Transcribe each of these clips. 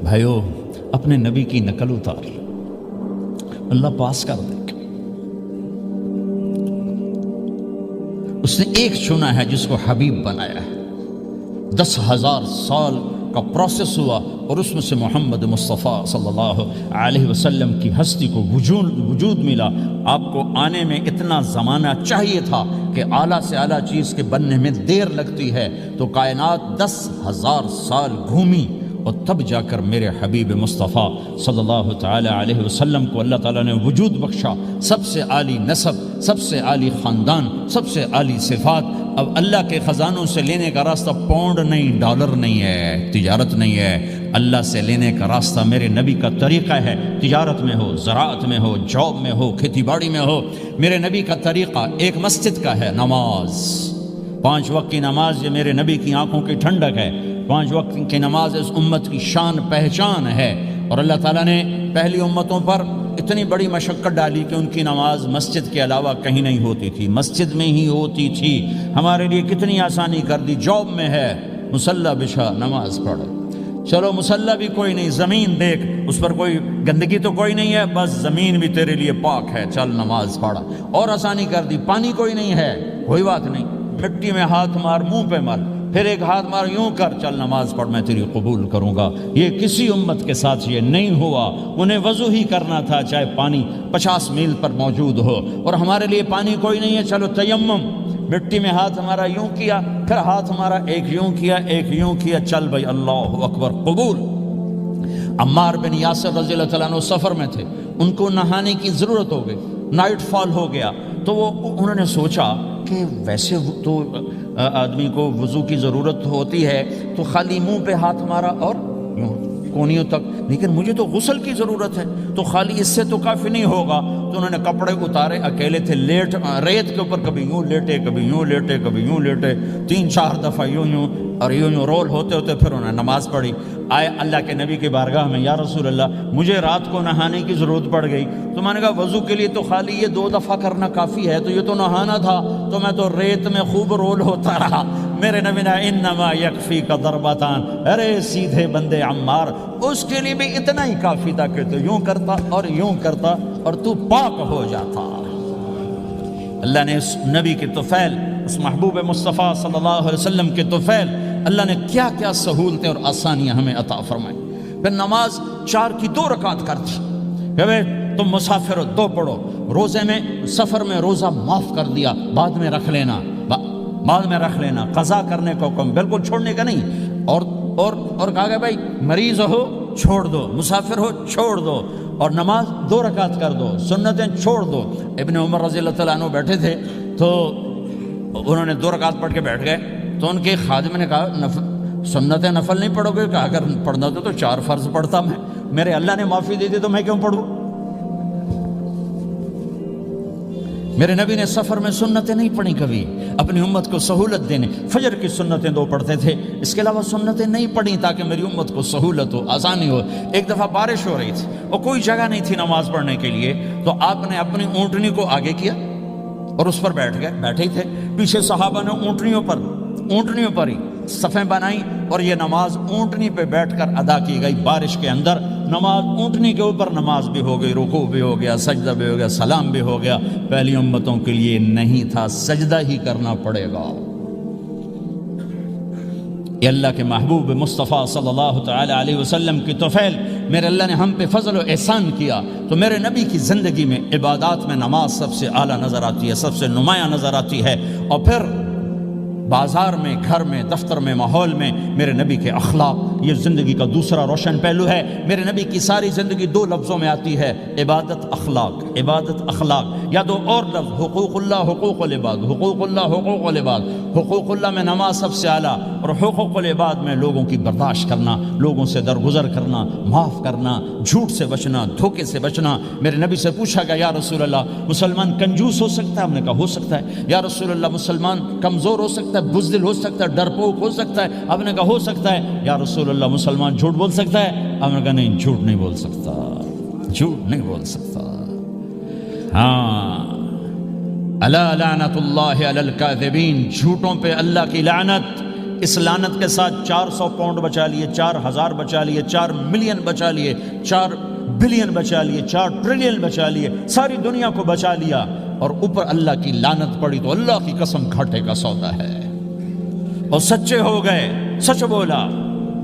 بھائیو اپنے نبی کی نقل اتار، اللہ پاس کر دے گا۔ اس نے ایک چنا ہے جس کو حبیب بنایا ہے، 10,000 سال کا پروسیس ہوا اور اس میں سے محمد مصطفیٰ صلی اللہ علیہ وسلم کی ہستی کو وجود ملا۔ آپ کو آنے میں اتنا زمانہ چاہیے تھا کہ اعلیٰ سے اعلیٰ چیز کے بننے میں دیر لگتی ہے، تو کائنات 10,000 سال گھومی اور تب جا کر میرے حبیب مصطفیٰ صلی اللہ تعالی علیہ وسلم کو اللہ تعالیٰ نے وجود بخشا۔ سب سے عالی نسب، سب سے عالی خاندان، سب سے عالی صفات۔ اب اللہ کے خزانوں سے لینے کا راستہ پاؤنڈ نہیں، ڈالر نہیں ہے، تجارت نہیں ہے، اللہ سے لینے کا راستہ میرے نبی کا طریقہ ہے۔ تجارت میں ہو، زراعت میں ہو، جاب میں ہو، کھیتی باڑی میں ہو، میرے نبی کا طریقہ ایک مسجد کا ہے، نماز، 5 وقت کی نماز۔ یہ میرے نبی کی آنکھوں کی ٹھنڈک ہے، 5 وقت کی نماز اس امت کی شان پہچان ہے۔ اور اللہ تعالیٰ نے پہلی امتوں پر اتنی بڑی مشقت ڈالی کہ ان کی نماز مسجد کے علاوہ کہیں نہیں ہوتی تھی، مسجد میں ہی ہوتی تھی۔ ہمارے لیے کتنی آسانی کر دی، جاب میں ہے مصلی بچھا نماز پڑھ، چلو مصلی بھی کوئی نہیں، زمین دیکھ اس پر کوئی گندگی تو کوئی نہیں ہے، بس زمین بھی تیرے لیے پاک ہے، چل نماز پڑھ۔ اور آسانی کر دی، پانی کوئی نہیں ہے، کوئی بات نہیں، مٹی میں ہاتھ مار، منہ پہ مار، پھر ایک ہاتھ مار، یوں کر، چل نماز پڑھ، میں تیری قبول کروں گا۔ یہ کسی امت کے ساتھ یہ نہیں ہوا، انہیں وضو ہی کرنا تھا چاہے پانی 50 میل پر موجود ہو۔ اور ہمارے لیے پانی کوئی نہیں ہے، چلو تیمم، مٹی میں ہاتھ ہمارا یوں کیا، پھر ہاتھ ہمارا ایک یوں کیا، ایک یوں کیا، چل بھائی اللہ اکبر قبول۔ عمار بن یاسر رضی اللہ تعالیٰ عنہ سفر میں تھے، ان کو نہانے کی ضرورت ہو گئی، نائٹ فال ہو گیا، تو انہوں نے سوچا کہ ویسے تو آدمی کو وضو کی ضرورت ہوتی ہے تو خالی منہ پہ ہاتھ مارا اور کونیوں تک، لیکن مجھے تو غسل کی ضرورت ہے، تو خالی اس سے تو کافی نہیں ہوگا۔ تو انہوں نے کپڑے اتارے، اکیلے تھے، ریت کے اوپر کبھی یوں لیٹے، کبھی یوں لیٹے، کبھی یوں لیٹے، 3-4 دفعہ یوں اور یوں رول ہوتے ہوتے پھر انہوں نے نماز پڑھی۔ آئے اللہ کے نبی کی بارگاہ میں، یا رسول اللہ مجھے رات کو نہانے کی ضرورت پڑ گئی، تو میں نے کہا وضو کے لیے تو خالی یہ 2 دفعہ کرنا کافی ہے، تو یہ تو نہانا تھا، تو میں تو ریت میں خوب رول ہوتا رہا۔ میرے نبی نے انما یکفیک ضربتان، ارے سیدھے بندے عمار، اس کے لیے بھی اتنا ہی کافی تھا کہ تو یوں کرتا اور یوں کرتا اور تو پاک ہو جاتا۔ اللہ نے اس نبی کے طفیل، اس محبوب مصطفیٰ صلی اللہ علیہ وسلم کے طفیل، اللہ نے کیا کیا سہولتیں اور آسانیاں ہمیں عطا فرمائیں۔ پھر نماز 4 کی 2 رکعت کر دی کہ بھئی تم مسافر ہو 2 پڑھو، روزے میں سفر میں روزہ معاف کر دیا، بعد میں رکھ لینا، بعد میں رکھ لینا، قضا کرنے کو حکم، بالکل چھوڑنے کا نہیں۔ اور کہا کہ بھائی مریض ہو چھوڑ دو، مسافر ہو چھوڑ دو، اور نماز 2 رکعت کر دو، سنتیں چھوڑ دو۔ ابن عمر رضی اللہ تعالیٰ عنہ بیٹھے تھے تو انہوں نے 2 رکعت پڑھ کے بیٹھ گئے، تو ان کے خادم نے کہا سنتیں نفل نہیں پڑھو گے؟ کہا اگر پڑھنا تو 4 فرض پڑھتا میں، میرے اللہ نے معافی دے دی تو میں کیوں پڑھوں؟ میرے نبی نے سفر میں سنتیں نہیں پڑھی کبھی، اپنی امت کو سہولت دینے، فجر کی سنتیں 2 پڑھتے تھے، اس کے علاوہ سنتیں نہیں پڑھی تاکہ میری امت کو سہولت ہو، آسانی ہو۔ ایک دفعہ بارش ہو رہی تھی اور کوئی جگہ نہیں تھی نماز پڑھنے کے لیے، تو آپ نے اپنی اونٹنی کو آگے کیا اور اس پر بیٹھ گئے، بیٹھے ہی تھے، پیچھے صحابہ نے اونٹنیوں پر ہی صفیں بنائی اور یہ نماز اونٹنی پہ بیٹھ کر ادا کی گئی۔ بارش کے اندر نماز اونٹنی کے اوپر نماز بھی ہو گئی، رکوع بھی ہو گیا، سجدہ بھی ہو گیا، سلام بھی ہو گیا۔ پہلی امتوں کے لیے نہیں تھا، سجدہ ہی کرنا پڑے گا۔ یہ اللہ کے محبوب مصطفیٰ صلی اللہ تعالی علیہ وسلم کی طفیل، میرے اللہ نے ہم پہ فضل و احسان کیا، تو میرے نبی کی زندگی میں عبادات میں نماز سب سے اعلیٰ نظر آتی ہے، سب سے نمایاں نظر آتی ہے۔ اور پھر بازار میں، گھر میں، دفتر میں، ماحول میں میرے نبی کے اخلاق، یہ زندگی کا دوسرا روشن پہلو ہے۔ میرے نبی کی ساری زندگی 2 لفظوں میں آتی ہے، عبادت اخلاق، عبادت اخلاق، یا 2 اور لفظ، حقوق اللہ، حقوق العباد، حقوق اللہ، حقوق العباد۔ حقوق اللہ میں نماز سب سے اعلیٰ، اور حقوق العباد میں لوگوں کی برداشت کرنا، لوگوں سے درگزر کرنا، معاف کرنا، جھوٹ سے بچنا، دھوکے سے بچنا۔ میرے نبی سے پوچھا گیا یا رسول اللہ مسلمان کنجوس ہو سکتا ہے؟ ہم نے کہا ہو سکتا ہے۔ یا رسول اللہ مسلمان کمزور ہو سکتا ہے، بزدل ہو سکتا ہے، ڈرپوک ہو سکتا ہے؟ آپ نے کہا ہو سکتا ہے۔ یا رسول اللہ مسلمان جھوٹ بول سکتا ہے؟ آپ نے کہا نہیں، جھوٹ نہیں بول سکتا، جھوٹ نہیں بول سکتا۔ ہاں، الا لعنت اللہ علی الکاذبین، جھوٹوں پہ اللہ کی لعنت۔ اس لعنت کے ساتھ 400 پاؤنڈ بچا لیے، 4000 بچا لیے، 4 ملین بچا لیے، 4 بلین بچا لیے، 4 ٹریلین بچا لیے، ساری دنیا کو بچا لیا، اور اوپر اللہ کی لعنت پڑی تو اللہ کی قسم گھاٹے کا سودا ہے۔ اور سچے ہو گئے، سچ بولا،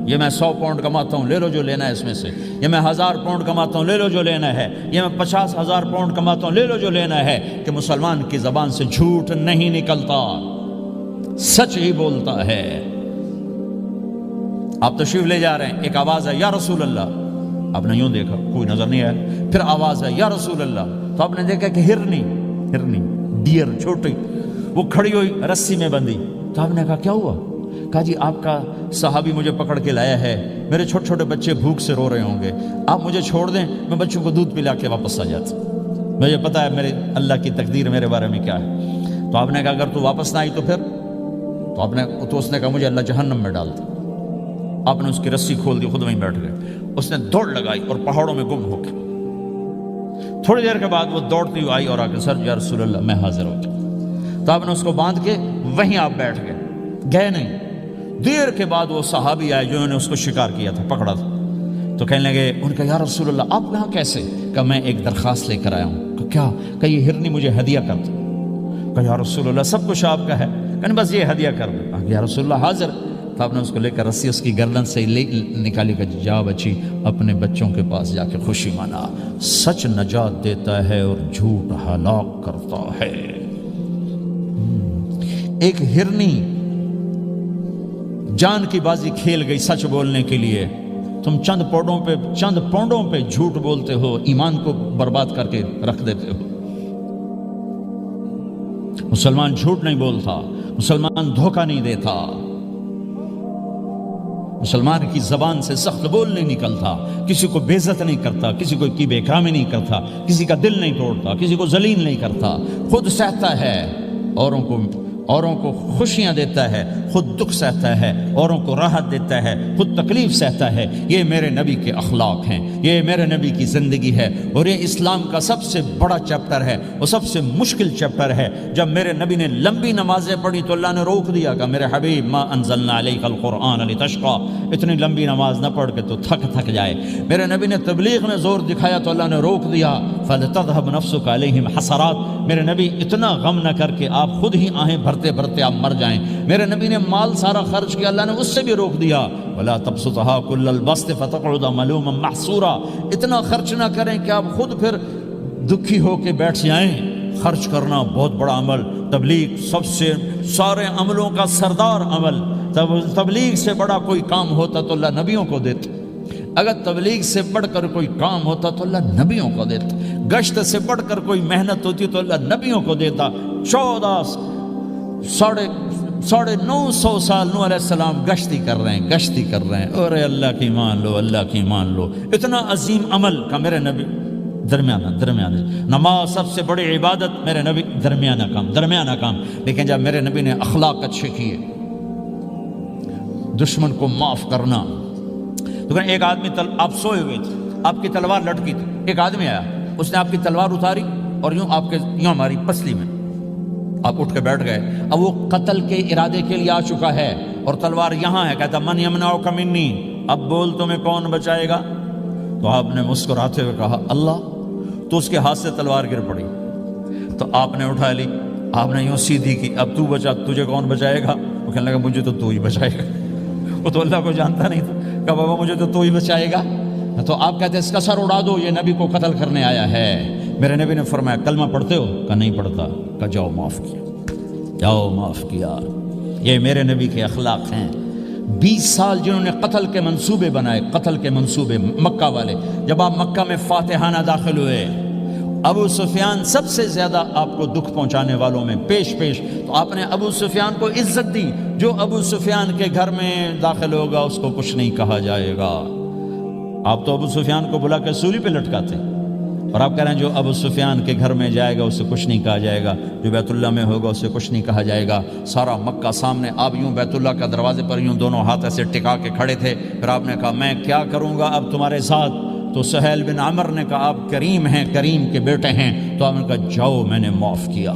یہ میں 100 پاؤنڈ کماتا ہوں، لے لو جو لینا ہے اس میں سے، یہ میں 1000 پاؤنڈ کماتا ہوں، لے لو جو لینا ہے، یہ میں 50,000 پاؤنڈ کماتا ہوں، لے لو جو لینا ہے، کہ مسلمان کی زبان سے جھوٹ نہیں نکلتا، سچ ہی بولتا ہے۔ آپ تشریف لے جا رہے ہیں، ایک آواز ہے یا رسول اللہ، آپ نے یوں دیکھا، کوئی نظر نہیں آیا، پھر آواز ہے یا رسول اللہ، تو آپ نے دیکھا کہ ہرنی ڈیر چھوٹی وہ کھڑی ہوئی رسی میں بندھی، تو آپ نے کہا کیا ہوا؟ کہا جی آپ کا صحابی مجھے پکڑ کے لایا ہے، میرے چھوٹے چھوٹے بچے بھوک سے رو رہے ہوں گے، آپ مجھے چھوڑ دیں، میں بچوں کو دودھ پلا کے واپس آ جاتا، مجھے پتا ہے میرے اللہ کی تقدیر میرے بارے میں کیا ہے۔ تو آپ نے کہا اگر تو واپس نہ آئی تو پھر؟ تو اس نے کہا مجھے اللہ جہنم میں ڈال دے۔ آپ نے اس کی رسی کھول دی، خود وہیں بیٹھ گئے، اس نے دوڑ لگائی اور پہاڑوں میں گم ہو گئی۔ تھوڑی دیر کے بعد وہ دوڑتی ہوئی آئی اور آ کے سر یا رسول اللہ میں حاضر ہو گیا، تو آپ نے اس کو باندھ کے وہیں آپ بیٹھ گئے نہیں۔ دیر کے بعد وہ صحابی آئے جنہوں نے اس کو شکار کیا تھا، پکڑا تھا، تو کہنے لگے، ان کا یا رسول اللہ آپ یہاں کیسے؟ کہ میں ایک درخواست لے کر آیا ہوں۔ کہ کیا؟ کہ یہ ہرنی مجھے ہدیہ کر دو۔ کہ یا رسول اللہ سب کچھ آپ کا ہے، کہنے بس یہ ہدیہ کر دو۔ یا رسول اللہ حاضر۔ تو آپ نے اس کو لے کر رسی اس کی گردن سے نکالی کہ جا بچی اپنے بچوں کے پاس جا کے خوشی منا، سچ نجات دیتا ہے اور جھوٹ ہلاک کرتا ہے۔ ایک ہرنی جان کی بازی کھیل گئی سچ بولنے کے لیے، تم چند پونڈوں پہ جھوٹ بولتے ہو، ایمان کو برباد کر کے رکھ دیتے ہو۔ مسلمان جھوٹ نہیں بولتا، مسلمان دھوکہ نہیں دیتا، مسلمان کی زبان سے سخت بول نہیں نکلتا، کسی کو بے عزت نہیں کرتا، کسی کو کی بے اکرامی نہیں کرتا، کسی کا دل نہیں توڑتا، کسی کو ذلیل نہیں کرتا، خود سہتا ہے، اوروں کو خوشیاں دیتا ہے، خود دکھ سہتا ہے، اوروں کو راحت دیتا ہے، خود تکلیف سہتا ہے۔ یہ میرے نبی کے اخلاق ہیں، یہ میرے نبی کی زندگی ہے، اور یہ اسلام کا سب سے بڑا چیپٹر ہے اور سب سے مشکل چیپٹر ہے۔ جب میرے نبی نے لمبی نمازیں پڑھی تو اللہ نے روک دیا کہ میرے حبیب ما انزلنا علیک القرآن لتشقى، اتنی لمبی نماز نہ پڑھ کے تو تھک جائے۔ میرے نبی نے تبلیغ میں زور دکھایا تو اللہ نے روک دیا، فلتذهب نفسك علیہم حسرات، میرے نبی اتنا غم نہ کر کے آپ خود ہی آہیں بھرتے آپ مر جائیں۔ میرے نبی نے مال سارا خرچ کیا، اللہ نے اس سے بھی روک دیا، ولا تبسطها كل البسط فتقعد ملوما محسورا، اتنا خرچ نہ کریں کہ آپ خود پھر دکھی ہو کے بیٹھ جائیں۔ خرچ کرنا بہت بڑا عمل، تبلیغ سب سے سارے عملوں کا سردار عمل، تبلیغ سے بڑا کوئی کام ہوتا تو اللہ نبیوں کو دیتا، اگر تبلیغ سے بڑھ کر کوئی کام ہوتا تو اللہ نبیوں کو دیتا، گشت سے بڑھ کر کوئی محنت ہوتی تو اللہ نبیوں کو دیتا۔ 950 سال نوح علیہ السلام گشتی کر رہے ہیں، اور اللہ کی مان لو، اللہ کی مان لو، اتنا عظیم عمل کا میرے نبی درمیانہ نماز سب سے بڑی عبادت، میرے نبی درمیانہ کام، لیکن جب میرے نبی نے اخلاق اچھے کیے، دشمن کو معاف کرنا، تو ایک آدمی آپ سوئے ہوئے تھے، آپ کی تلوار لٹکی تھی، ایک آدمی آیا، اس نے آپ کی تلوار اتاری اور یوں ہماری پسلی میں، آپ اٹھ کے بیٹھ گئے، اب وہ قتل کے ارادے کے لیے آ چکا ہے اور تلوار یہاں ہے، کہتا من یمنعک منی، اب بول تمہیں کون بچائے گا؟ تو آپ نے مسکراتے ہوئے کہا اللہ، تو اس کے ہاتھ سے تلوار گر پڑی، تو آپ نے اٹھا لی، آپ نے یوں سیدھی کی، اب تو بچا، تجھے کون بچائے گا؟ وہ کہنے لگا مجھے تو ہی بچائے گا، وہ تو اللہ کو جانتا نہیں تھا، کہا بابا مجھے تو ہی بچائے گا۔ تو آپ کہتے ہیں اس کا سر اڑا دو، یہ نبی کو قتل کرنے آیا ہے۔ میرے نبی نے فرمایا کلمہ پڑھتے ہو؟ کہا نہیں پڑھتا۔ کہا جاؤ معاف کیا۔ یہ میرے نبی کے اخلاق ہیں۔ 20 سال جنہوں نے قتل کے منصوبے بنائے، مکہ والے، جب آپ مکہ میں فاتحانہ داخل ہوئے، ابو سفیان سب سے زیادہ آپ کو دکھ پہنچانے والوں میں پیش، تو آپ نے ابو سفیان کو عزت دی، جو ابو سفیان کے گھر میں داخل ہوگا اس کو کچھ نہیں کہا جائے گا۔ آپ تو ابو سفیان کو بلا کے سولی پہ لٹکاتے، اور آپ کہہ رہے ہیں جو ابو سفیان کے گھر میں جائے گا اسے کچھ نہیں کہا جائے گا، جو بیت اللہ میں ہوگا اسے کچھ نہیں کہا جائے گا۔ سارا مکہ سامنے، آپ یوں بیت اللہ کا دروازے پر یوں دونوں ہاتھ ایسے ٹکا کے کھڑے تھے، پھر آپ نے کہا میں کیا کروں گا اب تمہارے ساتھ؟ تو سہیل بن عمر نے کہا آپ کریم ہیں، کریم کے بیٹے ہیں، تو آپ نے کہا جاؤ میں نے معاف کیا۔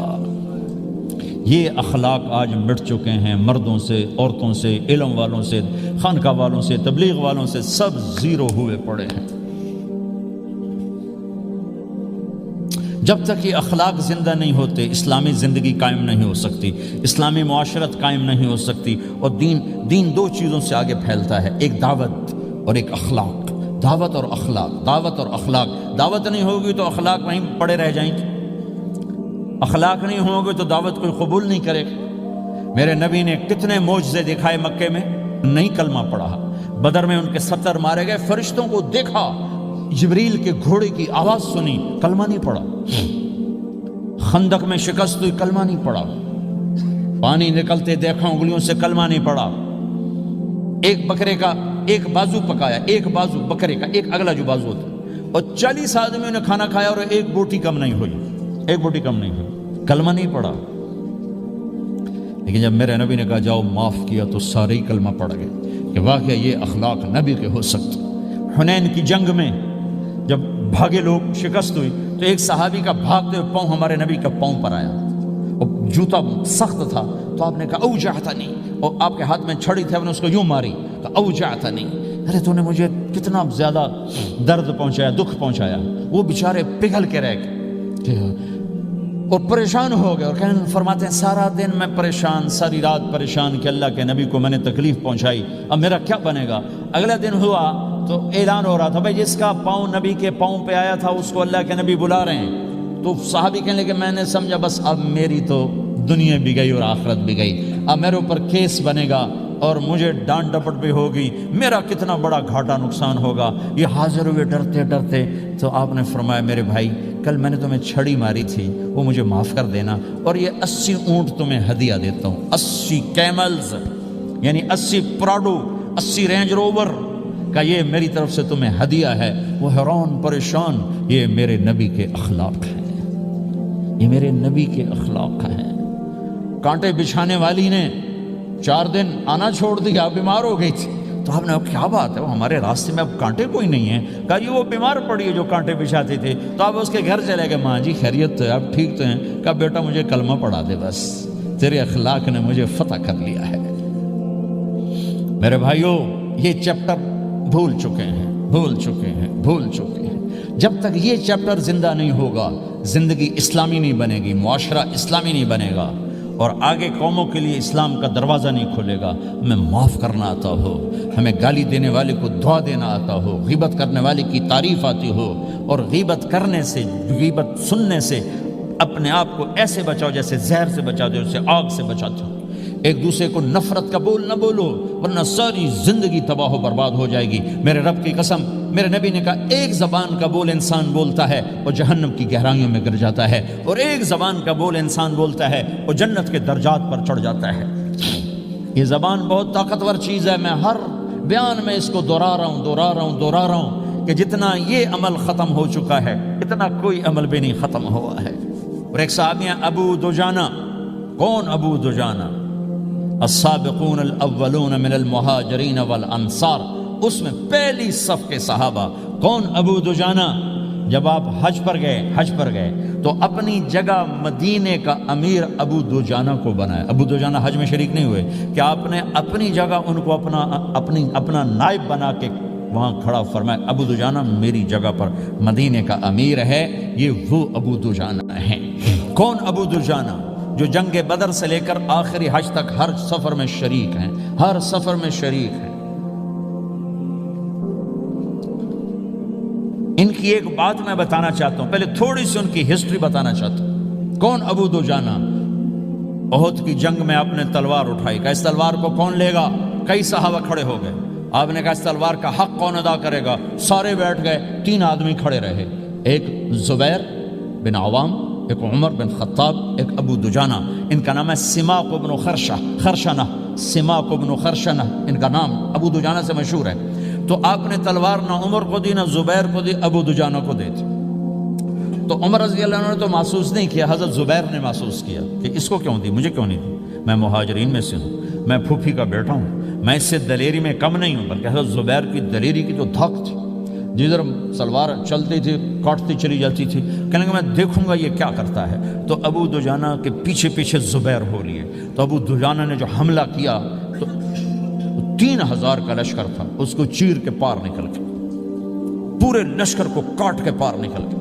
یہ اخلاق آج مٹ چکے ہیں، مردوں سے، عورتوں سے، علم والوں سے، خانقاہ والوں سے، تبلیغ والوں سے، سب زیرو ہوئے پڑے ہیں۔ جب تک یہ اخلاق زندہ نہیں ہوتے اسلامی زندگی قائم نہیں ہو سکتی، اسلامی معاشرت قائم نہیں ہو سکتی، اور دین دو چیزوں سے آگے پھیلتا ہے، ایک دعوت اور ایک اخلاق۔ دعوت اور اخلاق، دعوت اور اخلاق۔ دعوت نہیں ہوگی تو اخلاق وہیں پڑے رہ جائیں گے، اخلاق نہیں ہوں گے تو دعوت کوئی قبول نہیں کرے گا۔ میرے نبی نے کتنے معجزے دکھائے مکے میں، نہیں کلمہ پڑھا۔ بدر میں ان کے 70 مارے گئے، فرشتوں کو دیکھا، جبریل کے گھوڑے کی آواز سنی، کلمہ نہیں پڑھا۔ خندق میں شکست ہوئی، کلمہ نہیں پڑھا۔ پانی نکلتے دیکھا انگلیوں سے، کلمہ نہیں پڑھا۔ ایک بکرے کا ایک بازو پکایا، ایک بازو بکرے کا، ایک اگلا جو بازو ہوتا، اور 40 آدمیوں نے کھانا کھایا اور ایک بوٹی کم نہیں ہوئی، ایک بوٹی کم نہیں ہوئی، کلمہ نہیں پڑھا۔ لیکن جب میرے نبی نے کہا جاؤ معاف کیا تو سارے ہی کلمہ پڑھ گئے کہ واقعہ یہ اخلاق نبی کے ہو سکتے۔ حنین کی جنگ میں جب بھاگے لوگ، شکست ہوئی، تو ایک صحابی کا بھاگتے ہوئے پاؤں ہمارے نبی کا پاؤں پر آیا، اور جوتا سخت تھا، تو آپ نے کہا اوجعتنی، اور آپ کے ہاتھ میں چھڑی تھی، آپ نے اس کو یوں ماری، کہا اوجعتنی، ارے تو نے مجھے کتنا زیادہ درد پہنچایا، دکھ پہنچایا۔ وہ بیچارے پگھل کے رہ گئے اور پریشان ہو گئے، اور فرماتے ہیں سارا دن میں پریشان، ساری رات پریشان کہ اللہ کے نبی کو میں نے تکلیف پہنچائی، اب میرا کیا بنے گا۔ اگلا دن ہوا تو اعلان ہو رہا تھا بھائی جس کا پاؤں نبی کے پاؤں پہ آیا تھا اس کو اللہ کے نبی بلا رہے ہیں۔ تو صحابی کہنے لگے میں نے سمجھا بس اب میری تو دنیا بھی گئی اور آخرت بھی گئی، اب میرے اوپر کیس بنے گا اور مجھے ڈانٹ ڈپٹ بھی ہوگی، میرا کتنا بڑا گھاٹا نقصان ہوگا۔ یہ حاضر ہوئے ڈرتے ڈرتے، تو آپ نے فرمایا میرے بھائی کل میں نے تمہیں چھڑی ماری تھی، وہ مجھے معاف کر دینا، اور یہ 80 اونٹ تمہیں ہدیہ دیتا ہوں، 80 کیملز یعنی 80 پراڈو، 80 رینج روور کا یہ میری طرف سے تمہیں ہدیہ ہے۔ وہ حیران پریشان، یہ میرے نبی کے اخلاق ہیں، یہ میرے نبی کے اخلاق ہیں۔ کانٹے بچھانے والی نے 4 دن آنا چھوڑ دیا، بیمار ہو گئی تھی، تو آپ نے کیا بات ہے، وہ ہمارے راستے میں اب کانٹے کوئی نہیں ہیں، کہا یہ وہ بیمار پڑی ہے جو کانٹے بچھاتی تھی۔ تو آپ اس کے گھر چلے گئے، ماں جی خیریت تو ہے، آپ ٹھیک تو ہیں؟ کہا بیٹا مجھے کلمہ پڑھا دے، بس تیرے اخلاق نے مجھے فتح کر لیا ہے۔ میرے بھائیوں یہ چیپٹر بھول چکے ہیں، بھول چکے ہیں، بھول چکے ہیں۔ جب تک یہ چیپٹر زندہ نہیں ہوگا زندگی اسلامی نہیں بنے گی، معاشرہ اسلامی نہیں بنے گا، اور آگے قوموں کے لیے اسلام کا دروازہ نہیں کھلے گا۔ ہمیں معاف کرنا آتا ہو، ہمیں گالی دینے والے کو دعا دینا آتا ہو، غیبت کرنے والے کی تعریف آتی ہو، اور غیبت کرنے سے، غیبت سننے سے اپنے آپ کو ایسے بچاؤ جیسے زہر سے بچاتے ہو، جیسے آگ سے بچاتے ہو۔ ایک دوسرے کو نفرت کا بول نہ بولو ورنہ ساری زندگی تباہ و برباد ہو جائے گی۔ میرے رب کی قسم، میرے نبی نے کہا ایک زبان کا بول انسان بولتا ہے اور جہنم کی گہرائیوں میں گر جاتا ہے، اور ایک زبان کا بول انسان بولتا ہے اور جنت کے درجات پر چڑھ جاتا ہے۔ یہ زبان بہت طاقتور چیز ہے، میں ہر بیان میں اس کو دہرا رہا ہوں کہ جتنا یہ عمل ختم ہو چکا ہے اتنا کوئی عمل بھی نہیں ختم ہوا ہے۔ اور ایک صحابی ہیں ابو دجانہ۔ کون ابو دجانہ؟ السابقون الاولون من المہاجرین والانصار، اس میں پہلی صف کے صحابہ۔ کون ابو دجانہ؟ جب آپ حج پر گئے تو اپنی جگہ مدینے کا امیر ابو دجانہ کو بنایا۔ ابو دجانہ حج میں شریک نہیں ہوئے کہ آپ نے اپنی جگہ ان کو اپنا نائب بنا کے وہاں کھڑا فرمایا ابو دجانہ میری جگہ پر مدینے کا امیر ہے، یہ وہ ابو دجانہ ہیں۔ کون ابو دجانہ؟ جو جنگ بدر سے لے کر آخری حج تک ہر سفر میں شریک ہیں، ہر سفر میں شریک ہیں۔ ان کی ایک بات میں بتانا چاہتا ہوں، پہلے تھوڑی سی ان کی ہسٹری بتانا چاہتا ہوں۔ کون ابو دجانہ؟ احد کی جنگ میں آپ نے تلوار اٹھائی، کہا اس تلوار کو کون لے گا؟ کئی صحابہ کھڑے ہو گئے۔ آپ نے کہا اس تلوار کا حق کون ادا کرے گا؟ سارے بیٹھ گئے، 3 آدمی کھڑے رہے، ایک زبیر بن عوام، ایک عمر بن خطاب، ایک ابو دجانہ۔ ان کا نام ہے سماق بن خرشنہ، سماق بن خرشنہ ان کا نام ابو دجانہ سے مشہور ہے۔ تو آپ نے تلوار نہ عمر کو دی، نہ زبیر کو دی، ابو دجانہ کو دے دی۔ تو عمر رضی اللہ عنہ نے تو محسوس نہیں کیا، حضرت زبیر نے محسوس کیا کہ اس کو کیوں دی، مجھے کیوں نہیں دی، میں مہاجرین میں سے ہوں، میں پھوپھی کا بیٹا ہوں، میں اس سے دلیری میں کم نہیں ہوں۔ بلکہ حضرت زبیر کی دلیری کی تو دھک تھی، جدھر سلوار چلتی تھی کاٹتی چلی جاتی تھی، کہنے لگا میں دیکھوں گا یہ کیا کرتا ہے۔ تو ابو دجانہ کے پیچھے پیچھے زبیر ہو لیے۔ تو ابو دجانہ نے جو حملہ کیا تو 3000 کا لشکر تھا، اس کو چیر کے پار نکل کے، پورے لشکر کو کاٹ کے پار نکل کے،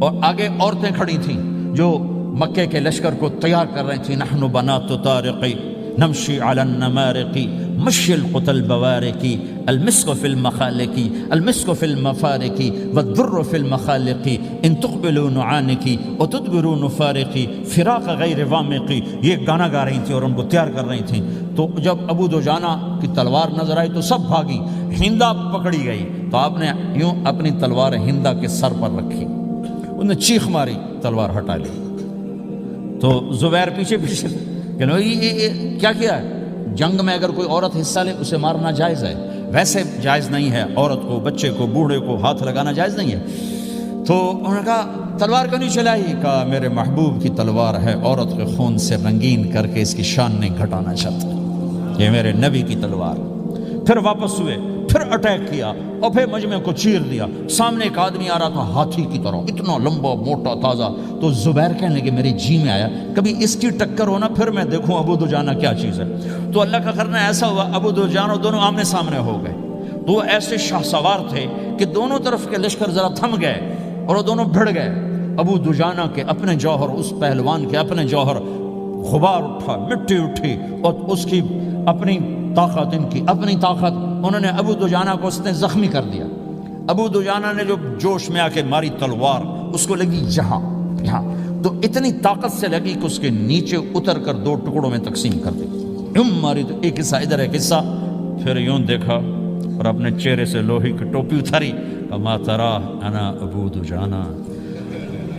اور آگے عورتیں کھڑی تھیں جو مکے کے لشکر کو تیار کر رہی تھیں۔ نحن بنات طارقی نمشی علی النمارقی مشی القتل بوارقی المسک فی المخالقی المسک فی المفارقی والدر فی المخالقی ان تقبلوا نعانقی وتدبروا نفارقی فراق غیر وامقی، یہ گانا گا رہی تھیں اور ان کو تیار کر رہی تھیں۔ تو جب ابو دجانہ کی تلوار نظر آئی تو سب بھاگی، ہندا پکڑی گئی تو آپ نے یوں اپنی تلوار ہندا کے سر پر رکھی، انہوں نے چیخ ماری، تلوار ہٹا لی۔ تو زبیر پیچھے پیچھے کہ یہ کیا کیا ہے؟ جنگ میں اگر کوئی عورت حصہ لے اسے مارنا جائز ہے، ویسے جائز نہیں ہے، عورت کو، بچے کو، بوڑھے کو ہاتھ لگانا جائز نہیں ہے۔ تو انہوں نے کہا تلوار کیوں نہیں چلائی؟ کہا میرے محبوب کی تلوار ہے، عورت کے خون سے رنگین کر کے اس کی شان نہیں گھٹانا چاہتا، یہ میرے نبی کی تلوار۔ پھر واپس ہوئے، پھر اٹیک کیا اور پھر مجمع کو چیر دیا۔ سامنے ایک آدمی آ رہا تھا ہاتھی کی طرح، اتنا لمبا موٹا تازہ۔ تو زبیر کہنے لگے میرے جی میں آیا کبھی اس کی ٹکر ہونا، پھر میں دیکھوں ابو دجانہ کیا چیز ہے۔ تو اللہ کا کرنا ایسا ہوا، ابو دجانہ دونوں آمنے سامنے ہو گئے۔ تو وہ ایسے شاہ سوار تھے کہ دونوں طرف کے لشکر ذرا تھم گئے اور وہ دونوں بھڑ گئے۔ ابو دجانہ کے اپنے جوہر، اس پہلوان کے اپنے جوہر، غبار اٹھا، مٹی اٹھی، اور اس کی اپنی طاقت، ان کی اپنی طاقت، انہوں نے ابو دجانہ کو اس نے زخمی کر دیا۔ ابو دجانہ نے جو جوش میں آ کے ماری تلوار، اس کو لگی یہاں، تو اتنی طاقت سے لگی کہ اس کے نیچے اتر کر 2 ٹکڑوں میں تقسیم کر دی۔ یوں ماری تو ایک حصہ ادھر، ایک حصہ، پھر یوں دیکھا اور اپنے چہرے سے لوہی کی ٹوپی اتاری، اما ترا انا ابو دجانہ،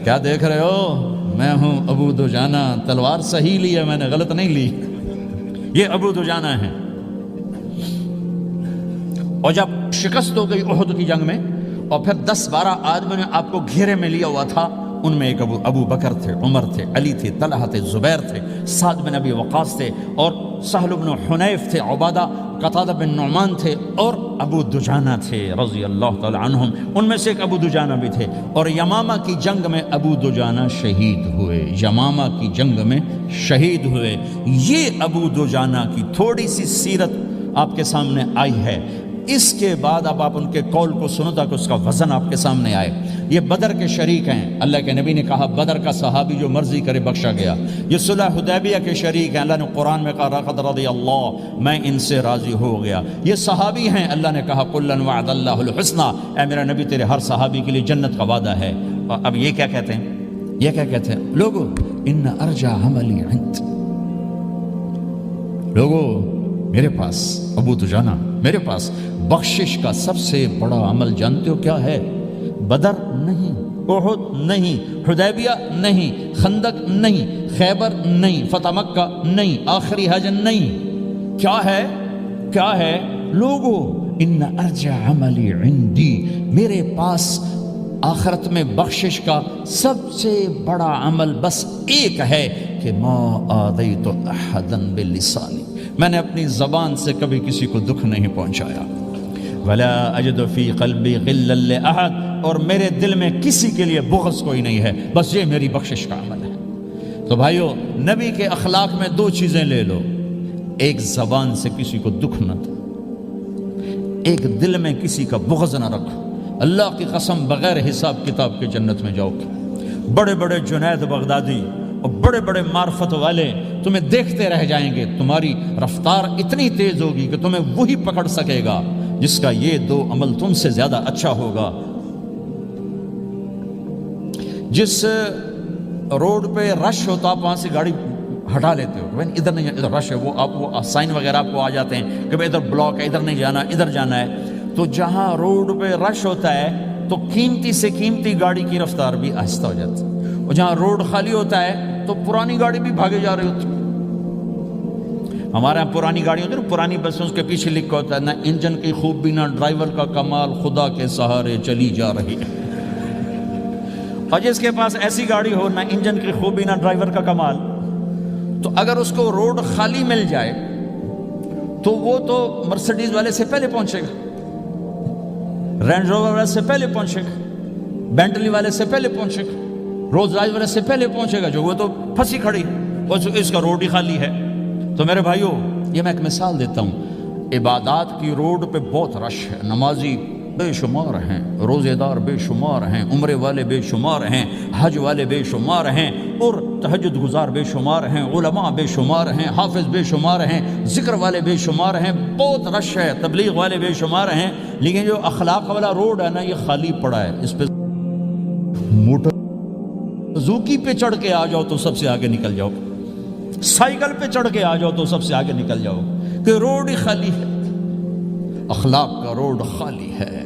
کیا دیکھ رہے ہو؟ میں ہوں ابو دجانہ، تلوار صحیح لی ہے میں نے، غلط نہیں لی۔ یہ ابو دجانہ ہیں۔ اور جب شکست ہو گئی احد کی جنگ میں، اور پھر 10-12 آدمیوں نے آپ کو گھیرے میں لیا ہوا تھا، ان میں ایک ابو بکر تھے، عمر تھے، علی تھے، طلحہ تھے، زبیر تھے، سعد بن ابی وقاص تھے، اور سہل بن حنیف تھے، عبادہ قتادہ بن نعمان تھے، اور ابو دجانہ تھے رضی اللہ تعالی عنہم۔ ان میں سے ایک ابو دجانہ بھی تھے، اور یمامہ کی جنگ میں ابو دجانہ شہید ہوئے، یمامہ کی جنگ میں شہید ہوئے۔ یہ ابو دجانہ کی تھوڑی سی سیرت آپ کے سامنے آئی ہے۔ اس کے بعد اب آپ ان کے قول کو سنو تاکہ اس کا وزن آپ کے سامنے آئے۔ یہ بدر کے شریک ہیں، اللہ کے نبی نے کہا بدر کا صحابی جو مرضی کرے بخشا گیا۔ یہ صلح حدیبیہ کے شریک ہیں، اللہ نے قرآن میں کہا لقد رضی اللہ، میں ان سے راضی ہو گیا۔ یہ صحابی ہیں، اللہ نے کہا کلا وعد اللہ الحسنى، اے میرا نبی تیرے ہر صحابی کے لیے جنت کا وعدہ ہے۔ اور اب یہ کیا کہتے ہیں؟ یہ کیا کہتے ہیں لوگو؟ ان ارجع عملی عند، لوگو میرے پاس، ابو دجانہ میرے پاس بخشش کا سب سے بڑا عمل جانتے ہو کیا ہے؟ بدر نہیں، احد نہیں، حدیبیہ نہیں، خندق نہیں، خیبر نہیں، فتح مکہ نہیں، آخری حج نہیں، کیا ہے؟ کیا ہے لوگو؟ ان ارجع عملی عندی، میرے پاس آخرت میں بخشش کا سب سے بڑا عمل بس ایک ہے کہ ما آذیت احدا بلسانی، میں نے اپنی زبان سے کبھی کسی کو دکھ نہیں پہنچایا۔ ولا اجد فی قلبی غلا لاحد، اور میرے دل میں کسی کے لیے بغض کوئی نہیں ہے، بس یہ میری بخشش کا عمل ہے۔ تو بھائیو، نبی کے اخلاق میں 2 چیزیں لے لو، ایک زبان سے کسی کو دکھ نہ دو، ایک دل میں کسی کا بغض نہ رکھو۔ اللہ کی قسم بغیر حساب کتاب کے جنت میں جاؤ گے۔ بڑے بڑے جنید بغدادی اور بڑے بڑے معرفت والے تمہیں دیکھتے رہ جائیں گے، تمہاری رفتار اتنی تیز ہوگی کہ تمہیں وہی پکڑ سکے گا جس کا یہ 2 عمل تم سے زیادہ اچھا ہوگا۔ جس روڈ پہ رش ہوتا آپ وہاں سے گاڑی ہٹا لیتے ہو، ادھر نہیں، ادھر رش ہے، وہ سائن وغیرہ آپ کو آ جاتے ہیں کہ ادھر بلاک ہے، ادھر نہیں جانا، ادھر جانا ہے۔ تو جہاں روڈ پہ رش ہوتا ہے تو قیمتی سے قیمتی گاڑی کی رفتار بھی آہستہ ہو جاتی ہے، اور جہاں روڈ خالی ہوتا ہے تو پرانی گاڑی بھی بھاگے جا رہی ہوتی ہے۔ ہمارے یہاں پرانی گاڑی ہوتی ہے نا، پرانی بسوں کے پیچھے لکھا ہوتا ہے نہ انجن کی خوبی نہ ڈرائیور کا کمال، خدا کے سہارے چلی جا رہی ہے۔ اور جس کے پاس ایسی گاڑی ہو، نہ انجن کی خوبی نہ ڈرائیور کا کمال، تو اگر اس کو روڈ خالی مل جائے تو وہ تو مرسڈیز والے سے پہلے پہنچے گا، رینج روور والے سے پہلے پہنچے گا، بینٹلی والے سے پہلے پہنچے گا، رولز رائس والے سے پہلے پہنچے گا، جو وہ تو پھنسی کھڑی، اس کا روڈ ہی خالی ہے۔ تو میرے بھائیوں، یہ میں ایک مثال دیتا ہوں، عبادات کی روڈ پہ بہت رش ہے، نمازی بے شمار ہیں، روزے دار بے شمار ہیں، عمرے والے بے شمار ہیں، حج والے بے شمار ہیں، اور تہجد گزار بے شمار ہیں، علماء بے شمار ہیں، حافظ بے شمار ہیں، ذکر والے بے شمار ہیں، بہت رش ہے، تبلیغ والے بے شمار ہیں، لیکن جو اخلاق والا روڈ ہے نا، یہ خالی پڑا ہے۔ اس پہ موٹر زوکی پہ چڑھ کے آ جاؤ تو سب سے آگے نکل جاؤ، سائیکل پہ چڑھ کے آ جاؤ تو سب سے آگے نکل جاؤ، کہ روڈ ہی خالی ہے، اخلاق کا روڈ خالی ہے۔